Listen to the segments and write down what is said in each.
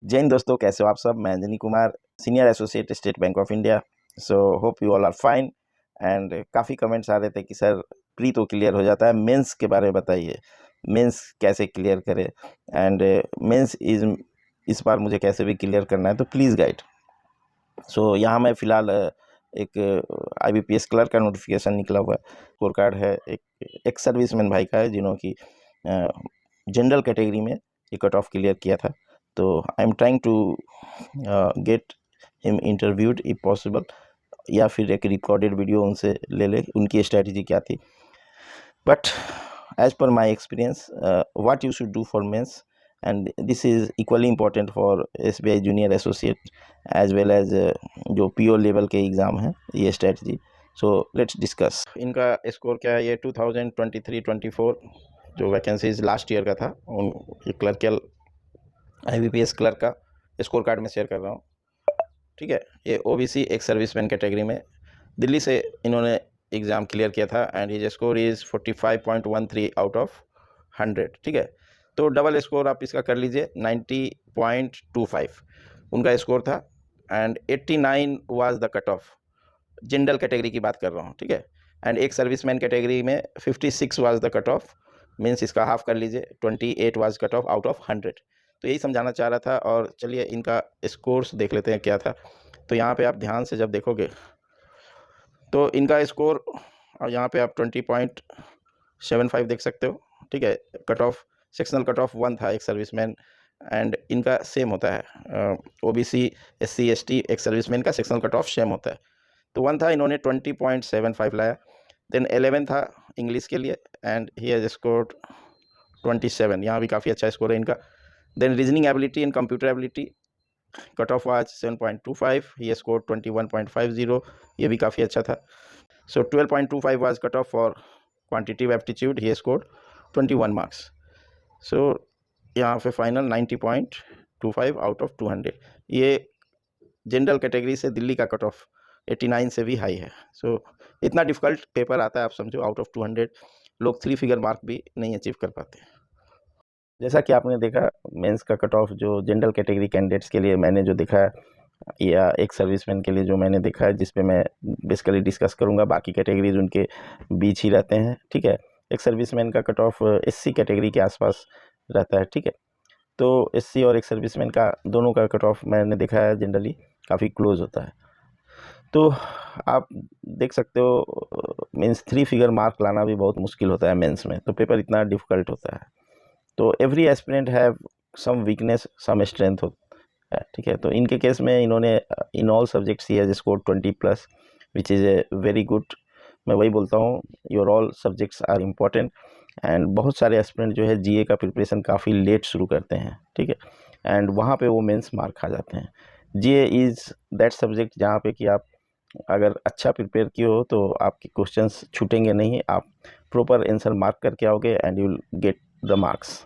जय हिंद दोस्तों, कैसे हो आप सब। मैं Anjani Kumar, senior associate State Bank of India. So hope you all are fine. And काफ़ी कमेंट्स आ रहे थे कि सर प्री तो क्लियर हो जाता है, मेंस के बारे में बताइए, मेंस कैसे क्लियर करें। एंड मेंस इस बार मुझे कैसे भी क्लियर करना है, तो प्लीज़ गाइड। सो यहाँ मैं फ़िलहाल एक IBPS क्लर्क का नोटिफिकेशन निकला हुआ है, स्कोर कार्ड है, एक सर्विसमैन भाई का है जिन्होंने जनरल कैटेगरी में ये कट ऑफ क्लियर किया था। तो I am trying to get him interviewed if possible, या फिर एक रिकॉर्डेड वीडियो उनसे ले ले, उनकी स्ट्रैटेजी क्या थी। But as per my experience, what you should do for mains, and this is equally important for SBI junior associate as well as जो PO लेवल के एग्ज़ाम हैं, ये स्ट्रैटेजी। So let's discuss. इनका score क्या है, ये 2023-24 जो vacancies last year का था, उन क्लर्कल IBPS क्लर्क का स्कोर कार्ड में शेयर कर रहा हूँ। ठीक है, ये OBC एक सर्विसमैन कैटेगरी में दिल्ली से इन्होंने एग्ज़ाम क्लियर किया था and his score is 45.13 out of 100। ठीक है, तो डबल स्कोर आप इसका कर लीजिए, 90.25 उनका स्कोर था and 89 was the cut off. General category की बात कर रहा हूँ, ठीक है। एंड एक सर्विसमैन कैटेगरी में 56 was the cut off, means इसका हाफ कर लीजिए, 28 was cut of out of 100। तो यही समझाना चाह रहा था। और चलिए इनका स्कोर्स देख लेते हैं क्या था। तो यहाँ पे आप ध्यान से जब देखोगे तो इनका स्कोर, और यहाँ पे आप 20.75 देख सकते हो। ठीक है, cut off, sectional cut off 1 था एक सर्विसमैन, एंड इनका सेम होता है। OBC SC ST एक सर्विसमैन का सेक्शनल कट ऑफ सेम होता है। तो 1 था, इन्होंने 20.75 लाया। देन 11 था इंग्लिश के लिए एंड ही हैज स्कोर्ड 27, यहाँ भी काफ़ी अच्छा स्कोर है इनका। Then reasoning ability and computer ability cut off was 7.25, he scored 21.50, ये भी काफ़ी अच्छा था। So 12.25 was cut off for quantitative aptitude, he scored 21 marks. So यहाँ पे फाइनल 90.25 आउट ऑफ 200। ये जनरल कैटेगरी से दिल्ली का कट ऑफ 89 से भी हाई है। सो इतना डिफ़िकल्ट पेपर आता है, आप समझो आउट ऑफ 200 लोग 3 फिगर मार्क भी नहीं अचीव कर पाते। जैसा कि आपने देखा, मेंस का कट ऑफ जो जनरल कैटेगरी कैंडिडेट्स के लिए मैंने जो देखा है, या एक सर्विसमैन के लिए जो मैंने देखा है, जिस पे मैं बेसिकली डिस्कस करूंगा, बाकी कैटेगरीज उनके बीच ही रहते हैं। ठीक है, एक सर्विसमैन का कट ऑफ SC कैटेगरी के आसपास रहता है। ठीक है, तो SC और एक सर्विसमैन का दोनों का कट ऑफ मैंने देखा है जनरली काफ़ी क्लोज होता है। तो आप देख सकते हो, मीन्स 3 फिगर मार्क लाना भी बहुत मुश्किल होता है मेंस में, तो पेपर इतना डिफ़िकल्ट होता है। तो every aspirant have some weakness some strength होता है। ठीक है, तो इनके केस में इन्होंने इन ऑल सब्जेक्ट्स ही has scored 20+, which is a very good. मैं वही बोलता हूँ, your all subjects are important. And बहुत सारे एस्पिरेंट जो है GA का प्रिपरेशन काफ़ी लेट शुरू करते हैं। ठीक है, एंड वहाँ पे वो मेंस मार्क खा जाते हैं। GA इज़ दैट सब्जेक्ट जहाँ पे कि आप अगर अच्छा प्रिपेयर किए हो तो आपके क्वेश्चंस छूटेंगे नहीं, आप प्रॉपर आंसर मार्क करके आओगे and you will get the marks.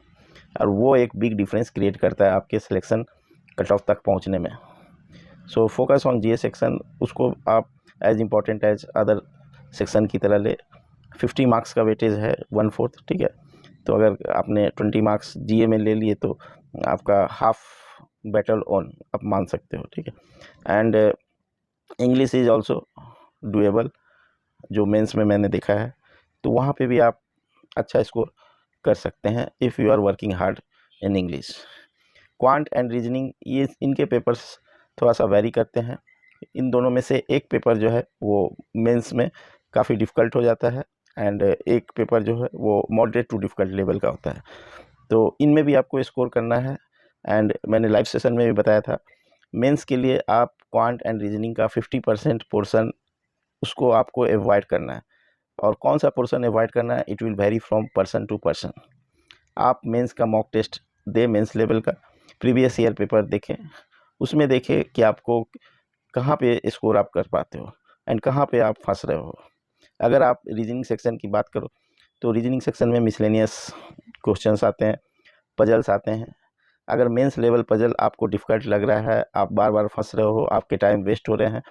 और वो एक बिग डिफरेंस क्रिएट करता है आपके सिलेक्शन कट ऑफ तक पहुंचने में। So focus on GA section, उसको आप as important as other section की तरह ले। 50 मार्क्स का वेटेज है 1/4। ठीक है, तो अगर आपने 20 मार्क्स GA में ले लिए तो आपका हाफ बैटल ऑन आप मान सकते हो। ठीक है, and English is also doable, जो मेंस में मैंने देखा है, तो वहाँ पे भी आप अच्छा स्कोर कर सकते हैं if you are working hard in English. Quant and reasoning, ये इनके पेपर्स थोड़ा सा वेरी करते हैं। इन दोनों में से एक पेपर जो है वो मेंस में काफ़ी डिफ़िकल्ट हो जाता है, एंड एक पेपर जो है वो मॉडरेट टू डिफ़िकल्ट लेवल का होता है। तो इनमें भी आपको स्कोर करना है। एंड मैंने लाइव सेशन में भी बताया था, मेंस के लिए आप क्वांट एंड रीजनिंग का 50% पोर्शन उसको आपको अवॉइड करना है। और कौन सा पोर्शन अवॉइड करना है, it will vary from person to person. आप मेंस का मॉक टेस्ट दे, मेंस लेवल का प्रीवियस ईयर पेपर देखें, उसमें देखें कि आपको कहाँ पे स्कोर आप कर पाते हो एंड कहाँ पे आप फंस रहे हो। अगर आप रीजनिंग सेक्शन की बात करो तो रीजनिंग सेक्शन में मिसलेनियस क्वेश्चंस आते हैं, पजल्स आते हैं। अगर मेंस लेवल पजल आपको डिफ़िकल्ट लग रहा है, आप बार बार फंस रहे हो, आपके टाइम वेस्ट हो रहे हैं,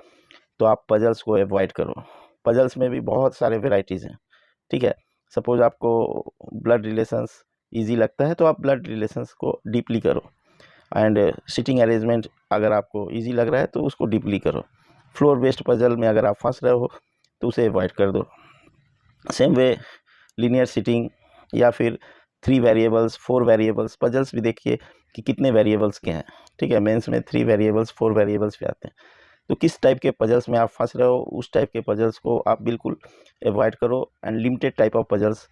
तो आप पजल्स को अवॉइड करो। पजल्स में भी बहुत सारे वेराइटीज़ हैं। ठीक है, सपोज़ आपको ब्लड रिलेशंस ईजी लगता है तो आप ब्लड रिलेशंस को डीपली करो। एंड सिटिंग अरेंजमेंट अगर आपको इजी लग रहा है तो उसको डीपली करो। फ्लोर बेस्ड पजल में अगर आप फंस रहे हो तो उसे अवॉइड कर दो। सेम वे लीनियर सिटिंग या फिर 3 वेरिएबल्स 4 वेरिएबल्स पजल्स भी देखिए कि कितने वेरिएबल्स के हैं, ठीक है। मेंस में 3 वेरिएबल्स 4 वेरिएबल्स भी आते हैं। तो किस टाइप के पजल्स में आप फंस रहे हो उस टाइप के पजल्स को आप बिल्कुल अवॉइड करो and limited type of puzzles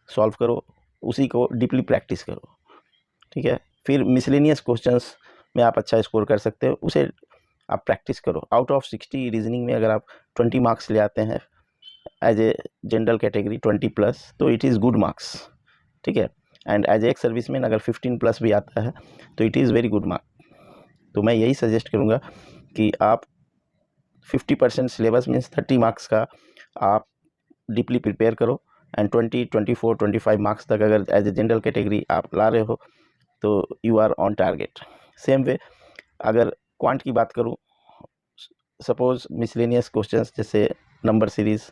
solve करो, उसी को डीपली प्रैक्टिस करो, ठीक है। फिर मिसलेनियस क्वेश्चंस में आप अच्छा स्कोर कर सकते हो, उसे आप प्रैक्टिस करो। आउट ऑफ 60 रीजनिंग में अगर आप 20 मार्क्स ले आते हैं एज ए जनरल कैटेगरी 20+, तो इट इज़ गुड मार्क्स, ठीक है। And as a ex serviceman अगर 15+ भी आता है तो it is very good mark. तो मैं यही सजेस्ट करूँगा कि आप 50% सिलेबस मीन्स 30 मार्क्स का आप डीपली प्रिपेयर करो एंड 20, 24, 25 मार्क्स तक अगर एज ए जनरल कैटेगरी आप ला रहे हो तो you are on target. Same way अगर क्वांट की बात करूँ, सपोज मिसलेनियस क्वेश्चंस जैसे नंबर सीरीज़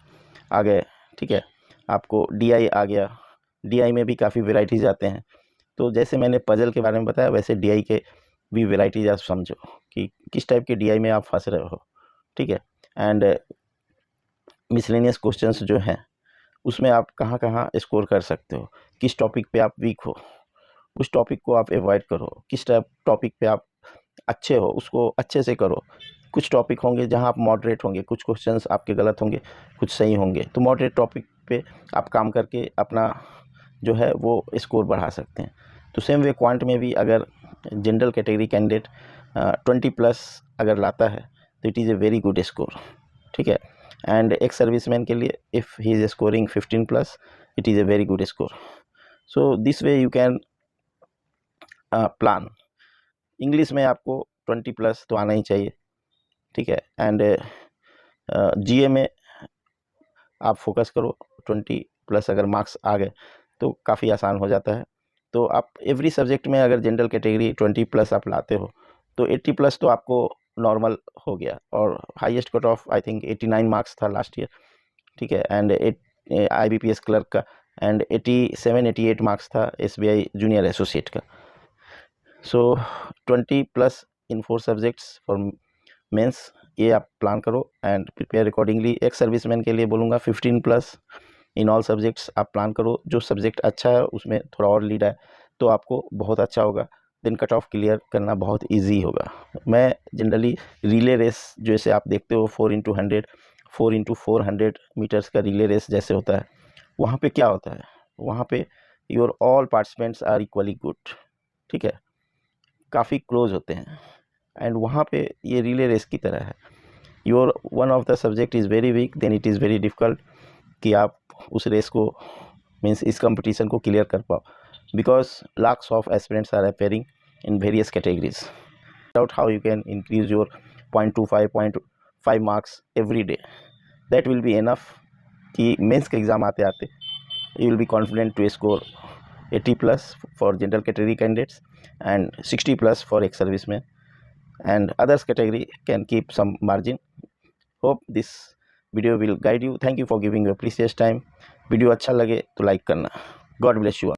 आ गए, ठीक है, आपको डीआई आ गया, डीआई में भी काफ़ी वेराइटीज़ आते हैं। तो जैसे मैंने पजल के बारे में बताया वैसे डीआई के भी वेराइटीज़ आप समझो कि किस टाइप के डीआई में आप फंस रहे हो, ठीक है। एंड मिसलेनियस क्वेश्चंस जो हैं उसमें आप कहाँ कहाँ स्कोर कर सकते हो, किस टॉपिक पे आप वीक हो उस टॉपिक को आप अवॉइड करो, किस टॉपिक पे आप अच्छे हो उसको अच्छे से करो। कुछ टॉपिक होंगे जहां आप मॉडरेट होंगे, कुछ क्वेश्चंस आपके गलत होंगे, कुछ सही होंगे, तो मॉडरेट टॉपिक पे आप काम करके अपना जो है वो स्कोर बढ़ा सकते हैं। तो सेम वे क्वांट में भी अगर जनरल कैटेगरी कैंडिडेट 20+ अगर लाता है तो it is a very good score, ठीक है। एंड एक सर्विसमैन के लिए if he is scoring 15+, it is a very good score. So this way you can plan. English में आपको 20+ तो आना ही चाहिए, ठीक है। एंड जीए में आप फोकस करो, 20+ अगर मार्क्स आ गए तो काफ़ी आसान हो जाता है। तो आप एवरी सब्जेक्ट में अगर जनरल कैटेगरी 20+ आप लाते हो तो 80+ तो आपको नॉर्मल हो गया। और highest cut off I think 89 marks था लास्ट ईयर, ठीक है। एंड IBPS क्लर्क का एंड 87-88 मार्क्स था SBI जूनियर एसोसिएट का। सो 20+ इन 4 सब्जेक्ट्स फॉर मेंस, ये आप प्लान करो एंड प्रिपेयर अकॉर्डिंगली। एक सर्विसमैन के लिए बोलूँगा 15+ इन ऑल सब्जेक्ट्स आप प्लान करो। जो सब्जेक्ट अच्छा है उसमें थोड़ा और लीड है तो आपको बहुत अच्छा होगा, देन कट ऑफ क्लियर करना बहुत इजी होगा। मैं जनरली रिले रेस जैसे आप देखते हो 4x100 4x400 मीटर्स का रिले रेस जैसे होता है, वहाँ पे क्या होता है, वहाँ पे your all participants are equally good, ठीक है, काफ़ी क्लोज होते हैं। एंड वहाँ पे ये रिले रेस की तरह है, your one of the subject is very weak then it is very difficult कि आप उस रेस को मीन्स इस कंपटीशन को क्लियर कर पाओ, because lakhs of aspirants are appearing in various categories. Doubt how you can increase your 0.25 0.5 marks every day, that will be enough कि mains के एग्ज़ाम आते आते you will be confident to score 80+ for general category candidates and 60+ for ex servicemen, and others category can keep some margin. Hope this video will guide you. Thank you for giving your precious time. Video अच्छा लगे तो like करना। God bless you.